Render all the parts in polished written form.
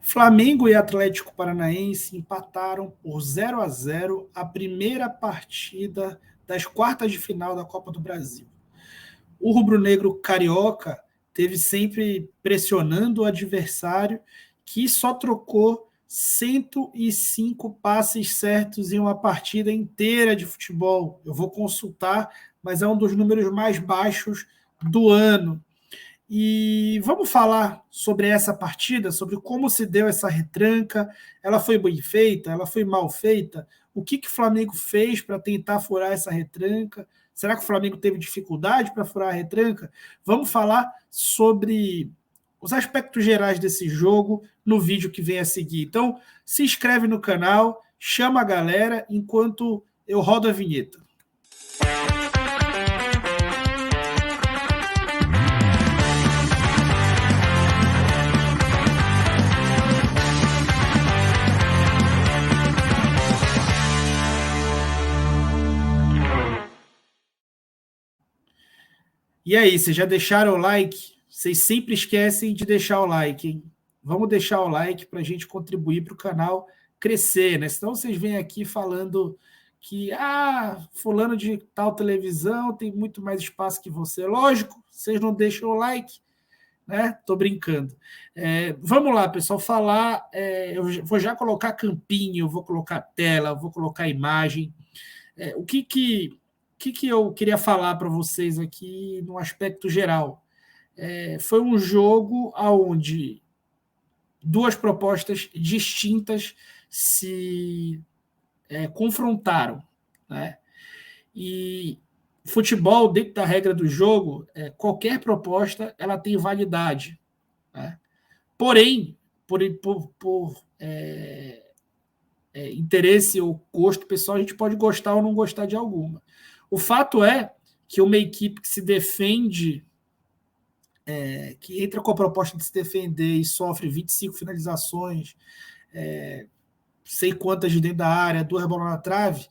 Flamengo e Atlético Paranaense empataram por 0-0 a primeira partida das quartas de final da Copa do Brasil. O rubro-negro carioca teve sempre pressionando o adversário, que só trocou 105 passes certos em uma partida inteira de futebol. Eu vou consultar, mas é um dos números mais baixos do ano. E vamos falar sobre essa partida, sobre como se deu essa retranca. Ela foi bem feita? Ela foi mal feita? O que o Flamengo fez para tentar furar essa retranca? Será que o Flamengo teve dificuldade para furar a retranca? Vamos falar sobre os aspectos gerais desse jogo no vídeo que vem a seguir. Então, se inscreve no canal, chama a galera enquanto eu rodo a vinheta. E aí, vocês já deixaram o like? Vocês sempre esquecem de deixar o like, hein? Vamos deixar o like para a gente contribuir para o canal crescer, né? Senão vocês vêm aqui falando que fulano de tal televisão tem muito mais espaço que você. Lógico, vocês não deixam o like, né? Tô brincando. Vamos lá, pessoal, falar. Eu vou já colocar campinho, vou colocar tela, vou colocar imagem. O que eu queria falar para vocês aqui no aspecto geral? Foi um jogo onde duas propostas distintas se confrontaram, né? E futebol, dentro da regra do jogo, qualquer proposta ela tem validade, né? Porém, por interesse ou gosto pessoal, a gente pode gostar ou não gostar de alguma. O fato é que uma equipe que se defende, que entra com a proposta de se defender e sofre 25 finalizações, sei quantas de dentro da área, 2 bolas na trave,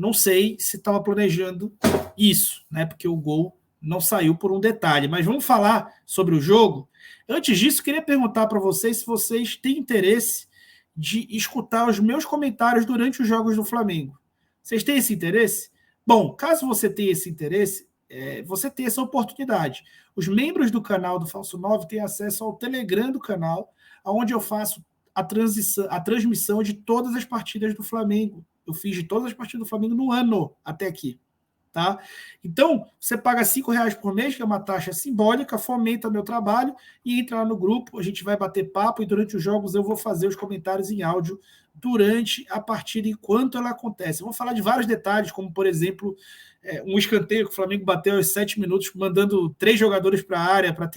não sei se estava planejando isso, né? Porque o gol não saiu por um detalhe. Mas vamos falar sobre o jogo. Antes disso, queria perguntar para vocês se vocês têm interesse de escutar os meus comentários durante os jogos do Flamengo. Vocês têm esse interesse? Bom, caso você tenha esse interesse, você tem essa oportunidade. Os membros do canal do Falso 9 têm acesso ao Telegram do canal, onde eu faço a transmissão de todas as partidas do Flamengo. Eu fiz de todas as partidas do Flamengo no ano até aqui. Tá? Então, você paga R$5 por mês, que é uma taxa simbólica, fomenta meu trabalho e entra lá no grupo, a gente vai bater papo e durante os jogos eu vou fazer os comentários em áudio durante a partida, enquanto ela acontece. Eu vou falar de vários detalhes, como, por exemplo, um escanteio que o Flamengo bateu aos 7 minutos, mandando 3 jogadores para a área para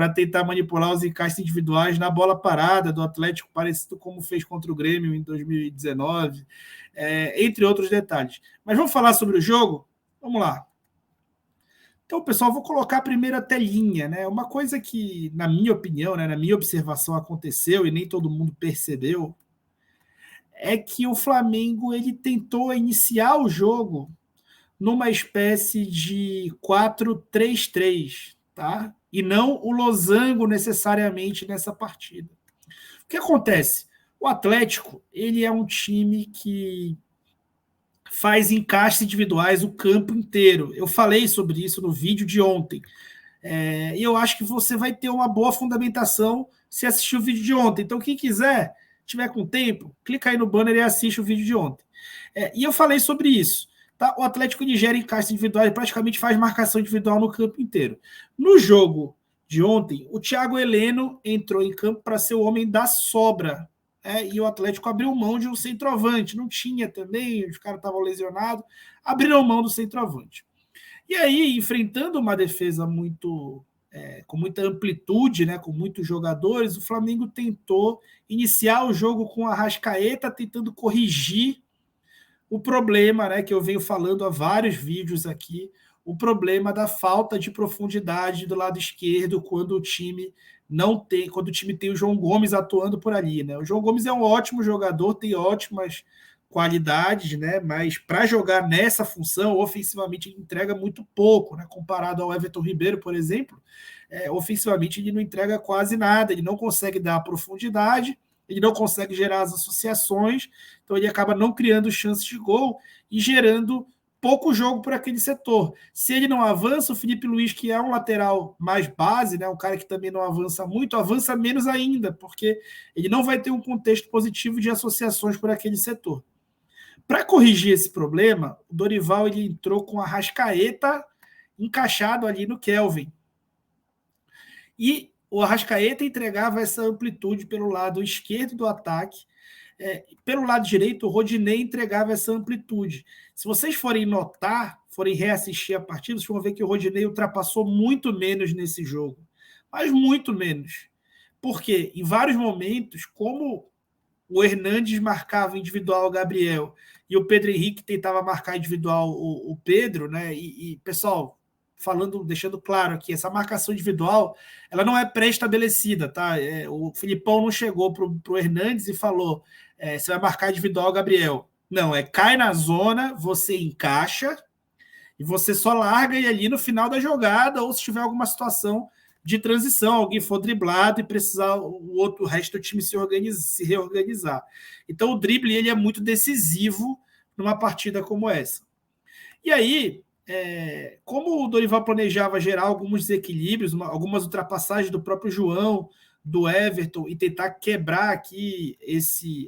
tentar manipular os encaixes individuais na bola parada do Atlético, parecido como fez contra o Grêmio em 2019, entre outros detalhes. Mas vamos falar sobre o jogo? Vamos lá. Então, pessoal, vou colocar a primeira telinha, né? Uma coisa que, na minha opinião, né, na minha observação, aconteceu e nem todo mundo percebeu, é que o Flamengo ele tentou iniciar o jogo numa espécie de 4-3-3, tá? E não o losango necessariamente nessa partida. O que acontece? O Atlético, ele é um time que faz encaixes individuais o campo inteiro. Eu falei sobre isso no vídeo de ontem. E eu acho que você vai ter uma boa fundamentação se assistir o vídeo de ontem. Então, quem quiser, tiver com tempo, clica aí no banner e assiste o vídeo de ontem. E eu falei sobre isso. Tá? O Atlético gera encaixes individuais e praticamente faz marcação individual no campo inteiro. No jogo de ontem, o Thiago Heleno entrou em campo para ser o homem da sobra. E o Atlético abriu mão de um centroavante. Não tinha também, os caras estavam lesionados. Abriram mão do centroavante. E aí, enfrentando uma defesa com muita amplitude, né, com muitos jogadores, o Flamengo tentou iniciar o jogo com a Arrascaeta, tentando corrigir o problema, né, que eu venho falando há vários vídeos aqui, o problema da falta de profundidade do lado esquerdo quando o time tem o João Gomes atuando por ali, né? O João Gomes é um ótimo jogador, tem ótimas qualidades, né? Mas para jogar nessa função, ofensivamente, ele entrega muito pouco, né? Comparado ao Everton Ribeiro, por exemplo, ofensivamente ele não entrega quase nada, ele não consegue dar profundidade, ele não consegue gerar as associações, então ele acaba não criando chances de gol e gerando pouco jogo por aquele setor. Se ele não avança, o Felipe Luiz, que é um lateral mais base, né, um cara que também não avança muito, avança menos ainda, porque ele não vai ter um contexto positivo de associações por aquele setor. Para corrigir esse problema, o Dorival ele entrou com a Arrascaeta encaixado ali no Kelvin. E o Arrascaeta entregava essa amplitude pelo lado esquerdo do ataque. Pelo lado direito, o Rodinei entregava essa amplitude. Se vocês forem notar, forem reassistir a partida, vocês vão ver que o Rodinei ultrapassou muito menos nesse jogo. Mas muito menos. Porque em vários momentos, como o Hernandes marcava individual o Gabriel e o Pedro Henrique tentava marcar individual o Pedro, né? Pessoal, falando, deixando claro aqui, essa marcação individual, ela não é pré-estabelecida, tá? O Filipão não chegou pro Hernandes e falou, você vai marcar individual, Gabriel. Não, cai na zona, você encaixa e você só larga ele ali no final da jogada ou se tiver alguma situação de transição, alguém for driblado e precisar o resto do time se reorganizar. Então o drible ele é muito decisivo numa partida como essa. E aí, como o Dorival planejava gerar alguns desequilíbrios, algumas ultrapassagens do próprio João, do Everton, e tentar quebrar aqui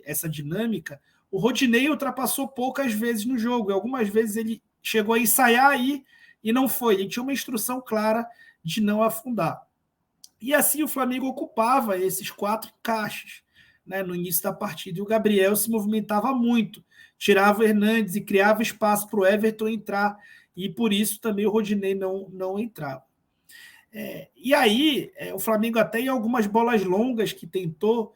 essa dinâmica, o Rodinei ultrapassou poucas vezes no jogo, e algumas vezes ele chegou a ensaiar aí e não foi. Ele tinha uma instrução clara de não afundar. E assim o Flamengo ocupava esses 4 encaixes, né, no início da partida. E o Gabriel se movimentava muito, tirava o Hernandes e criava espaço para o Everton entrar. E por isso também o Rodinei não entrava. E aí o Flamengo até em algumas bolas longas que tentou,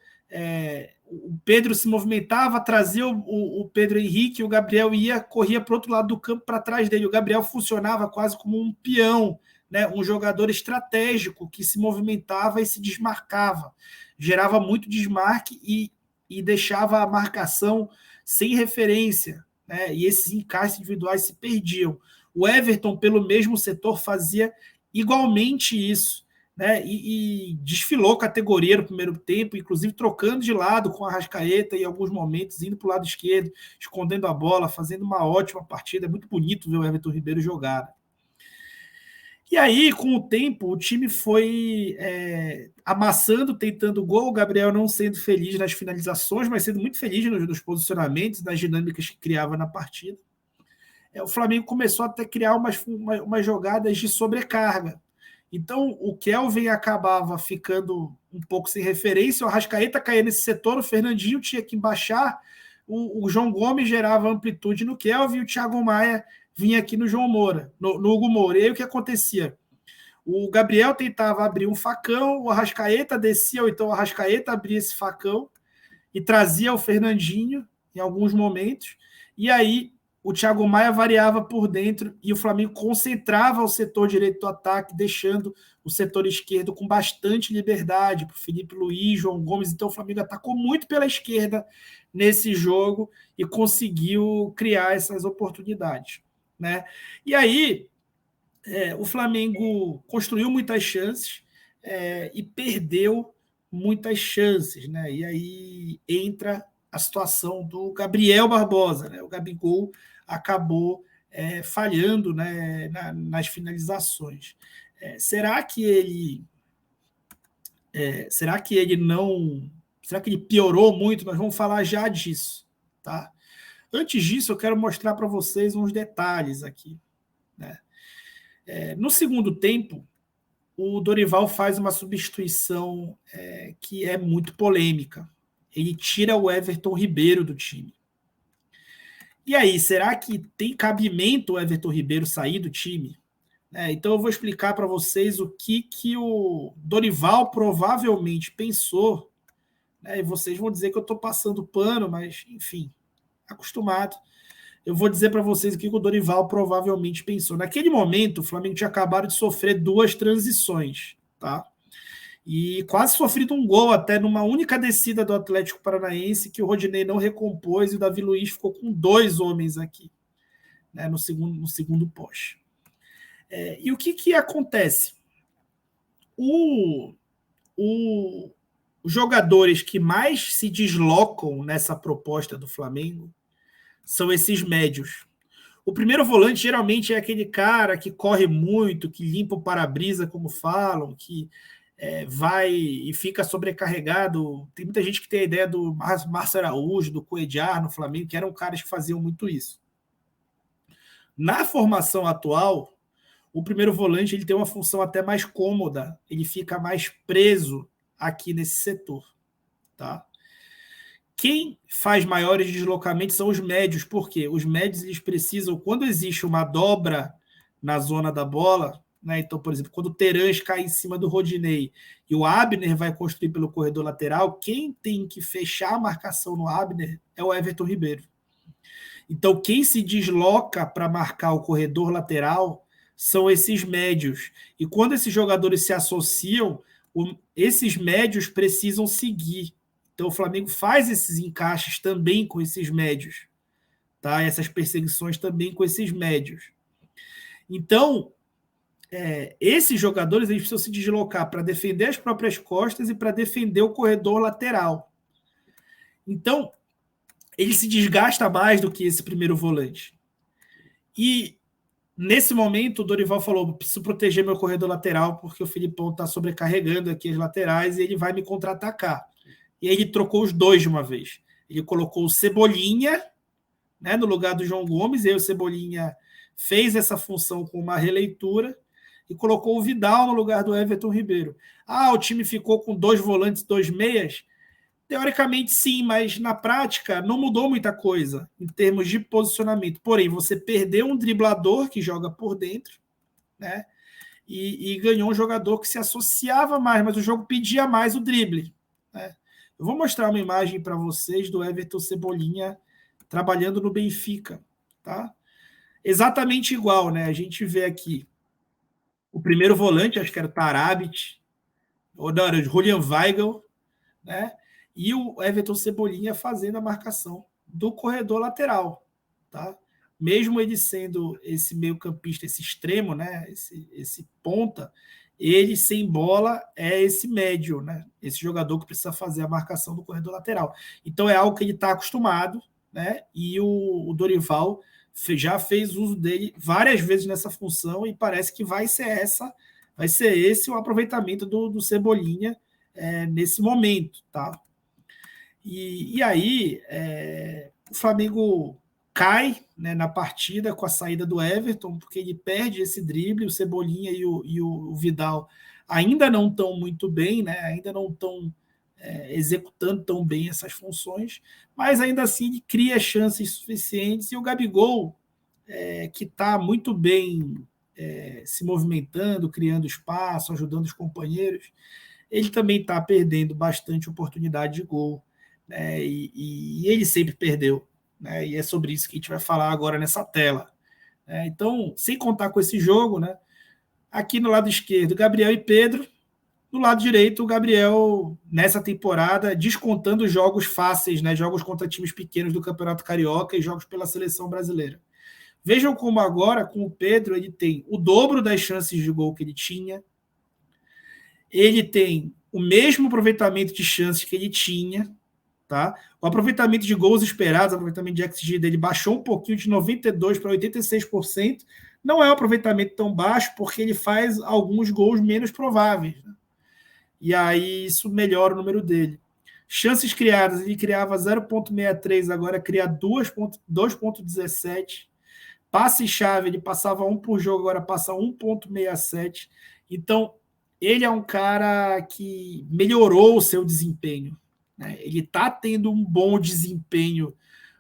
o Pedro se movimentava, trazia o Pedro Henrique, o Gabriel corria para o outro lado do campo, para trás dele. O Gabriel funcionava quase como um peão, né, um jogador estratégico que se movimentava e se desmarcava. Gerava muito desmarque e deixava a marcação sem referência, né, e esses encaixes individuais se perdiam. O Everton, pelo mesmo setor, fazia igualmente isso, né, e desfilou categoria no primeiro tempo, inclusive trocando de lado com a Arrascaeta em alguns momentos, indo para o lado esquerdo, escondendo a bola, fazendo uma ótima partida. É muito bonito ver o Everton Ribeiro jogar. E aí, com o tempo, o time foi amassando, tentando gol, o Gabriel não sendo feliz nas finalizações, mas sendo muito feliz nos posicionamentos, nas dinâmicas que criava na partida. O Flamengo começou até a criar umas jogadas de sobrecarga. Então, o Kelvin acabava ficando um pouco sem referência, o Arrascaeta caía nesse setor, o Fernandinho tinha que embaixar, o João Gomes gerava amplitude no Kelvin, e o Thiago Maia vinha aqui no João Moura, no Hugo Moura. E aí o que acontecia? O Gabriel tentava abrir um facão, o Arrascaeta descia, ou então o Arrascaeta abria esse facão e trazia o Fernandinho em alguns momentos, e aí o Thiago Maia variava por dentro e o Flamengo concentrava o setor direito do ataque, deixando o setor esquerdo com bastante liberdade para o Felipe Luiz, João Gomes. Então o Flamengo atacou muito pela esquerda nesse jogo e conseguiu criar essas oportunidades, né? E aí o Flamengo construiu muitas chances e perdeu muitas chances, né? E aí entra a situação do Gabriel Barbosa, né? O Gabigol acabou falhando, né, nas finalizações. Será que ele não... Será que ele piorou muito? Nós vamos falar já disso, tá? Antes disso, eu quero mostrar para vocês uns detalhes aqui, né? No segundo tempo, o Dorival faz uma substituição que é muito polêmica. Ele tira o Everton Ribeiro do time. E aí, será que tem cabimento o Everton Ribeiro sair do time? Então eu vou explicar para vocês o que o Dorival provavelmente pensou, né? E vocês vão dizer que eu estou passando pano, mas, enfim, acostumado. Eu vou dizer para vocês o que o Dorival provavelmente pensou. Naquele momento, o Flamengo tinha acabado de sofrer 2 transições, tá? E quase sofrido um gol até numa única descida do Atlético Paranaense que o Rodinei não recompôs e o Davi Luiz ficou com 2 homens aqui, né, no segundo poste. E o que acontece? Os jogadores que mais se deslocam nessa proposta do Flamengo são esses médios. O primeiro volante geralmente é aquele cara que corre muito, que limpa o para-brisa, como falam, que vai e fica sobrecarregado. Tem muita gente que tem a ideia do Márcio Araújo, do Cuéllar no Flamengo, que eram caras que faziam muito isso. Na formação atual, o primeiro volante ele tem uma função até mais cômoda, ele fica mais preso aqui nesse setor. Tá? Quem faz maiores deslocamentos são os médios, porque os médios eles precisam, quando existe uma dobra na zona da bola, né? Então, por exemplo, quando o Terãs cai em cima do Rodinei e o Abner vai construir pelo corredor lateral, quem tem que fechar a marcação no Abner é o Everton Ribeiro. Então, quem se desloca para marcar o corredor lateral são esses médios. E quando esses jogadores se associam, esses médios precisam seguir. Então, o Flamengo faz esses encaixes também com esses médios. Tá? Essas perseguições também com esses médios. Então, esses jogadores eles precisam se deslocar para defender as próprias costas e para defender o corredor lateral. Então, ele se desgasta mais do que esse primeiro volante. E, nesse momento, o Dorival falou, preciso proteger meu corredor lateral porque o Filipão está sobrecarregando aqui as laterais e ele vai me contra-atacar. E aí ele trocou os dois de uma vez. Ele colocou o Cebolinha, né, no lugar do João Gomes, e aí o Cebolinha fez essa função com uma releitura e colocou o Vidal no lugar do Everton Ribeiro. O time ficou com 2 volantes, 2 meias? Teoricamente sim, mas na prática não mudou muita coisa em termos de posicionamento. Porém, você perdeu um driblador que joga por dentro, né? E ganhou um jogador que se associava mais, mas o jogo pedia mais o drible, né? Eu vou mostrar uma imagem para vocês do Everton Cebolinha trabalhando no Benfica, tá? Exatamente igual, né? A gente vê aqui o primeiro volante, acho que era o Tarabit, ou não, era o Julian Weigl, né? E o Everton Cebolinha fazendo a marcação do corredor lateral, tá? Mesmo ele sendo esse meio-campista, esse extremo, né? Esse ponta, ele sem bola é esse médio, né? Esse jogador que precisa fazer a marcação do corredor lateral. Então é algo que ele está acostumado, né? E o Dorival já fez uso dele várias vezes nessa função e parece que vai ser esse o aproveitamento do Cebolinha nesse momento, tá? E aí o Flamengo cai, né, na partida com a saída do Everton, porque ele perde esse drible, o Cebolinha e o Vidal ainda não estão muito bem, né, ainda não estão executando tão bem essas funções, mas ainda assim ele cria chances suficientes e o Gabigol, que está muito bem se movimentando, criando espaço, ajudando os companheiros, ele também está perdendo bastante oportunidade de gol, né, e ele sempre perdeu, né, e é sobre isso que a gente vai falar agora nessa tela. Então, sem contar com esse jogo, né, aqui no lado esquerdo, Gabriel e Pedro, no lado direito, o Gabriel, nessa temporada, descontando jogos fáceis, né, jogos contra times pequenos do Campeonato Carioca e jogos pela seleção brasileira. Vejam como agora, com o Pedro, ele tem o dobro das chances de gol que ele tinha, ele tem o mesmo aproveitamento de chances que ele tinha, tá? O aproveitamento de gols esperados, o aproveitamento de XG dele baixou um pouquinho de 92% para 86%. Não é um aproveitamento tão baixo porque ele faz alguns gols menos prováveis, né? E aí isso melhora o número dele. Chances criadas, ele criava 0,63, agora cria 2,17. Passe-chave, ele passava 1 por jogo, agora passa 1,67. Então, ele é um cara que melhorou o seu desempenho, né? Ele está tendo um bom desempenho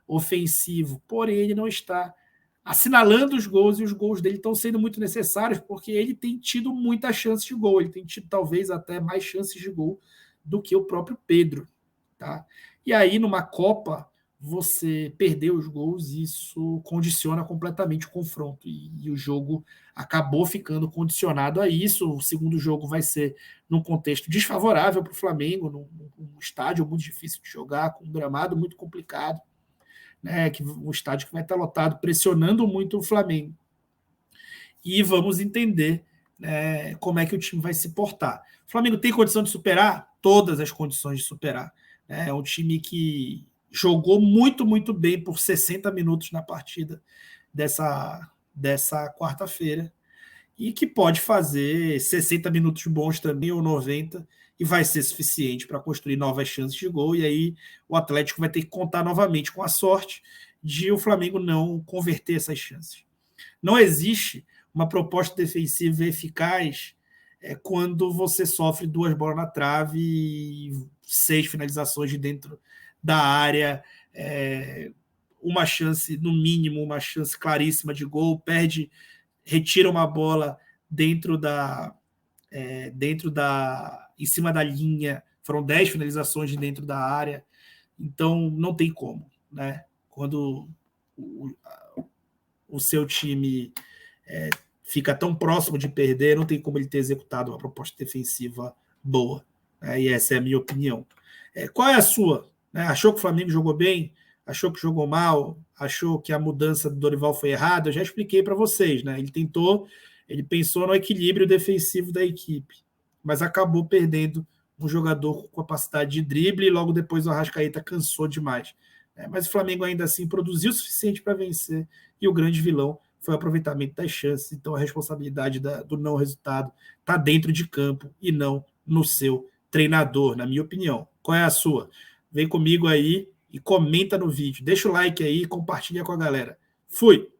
ofensivo, porém ele não está assinalando os gols, e os gols dele estão sendo muito necessários porque ele tem tido muitas chances de gol, ele tem tido talvez até mais chances de gol do que o próprio Pedro, tá? E aí numa Copa você perder os gols, isso condiciona completamente o confronto. E o jogo acabou ficando condicionado a isso. O segundo jogo vai ser num contexto desfavorável para o Flamengo, num estádio muito difícil de jogar, com um gramado muito complicado, né? Um estádio que vai estar lotado, pressionando muito o Flamengo. E vamos entender, né, como é que o time vai se portar. O Flamengo tem condição de superar? Todas as condições de superar. É um time que jogou muito, muito bem por 60 minutos na partida dessa quarta-feira e que pode fazer 60 minutos bons também ou 90 e vai ser suficiente para construir novas chances de gol. E aí o Atlético vai ter que contar novamente com a sorte de o Flamengo não converter essas chances. Não existe uma proposta defensiva eficaz quando você sofre 2 bolas na trave e 6 finalizações de dentro da área, uma chance, no mínimo, uma chance claríssima de gol, retira uma bola em cima da linha, foram 10 finalizações de dentro da área, então não tem como, né? Quando o seu time fica tão próximo de perder, não tem como ele ter executado uma proposta defensiva boa, né? E essa é a minha opinião. Qual é a sua? Achou que o Flamengo jogou bem? Achou que jogou mal? Achou que a mudança do Dorival foi errada? Eu já expliquei para vocês, né? Ele pensou no equilíbrio defensivo da equipe, mas acabou perdendo um jogador com capacidade de drible e logo depois o Arrascaeta cansou demais. Mas o Flamengo ainda assim produziu o suficiente para vencer e o grande vilão foi o aproveitamento das chances. Então a responsabilidade do não resultado está dentro de campo e não no seu treinador, na minha opinião. Qual é a sua? Vem comigo aí e comenta no vídeo. Deixa o like aí e compartilha com a galera. Fui!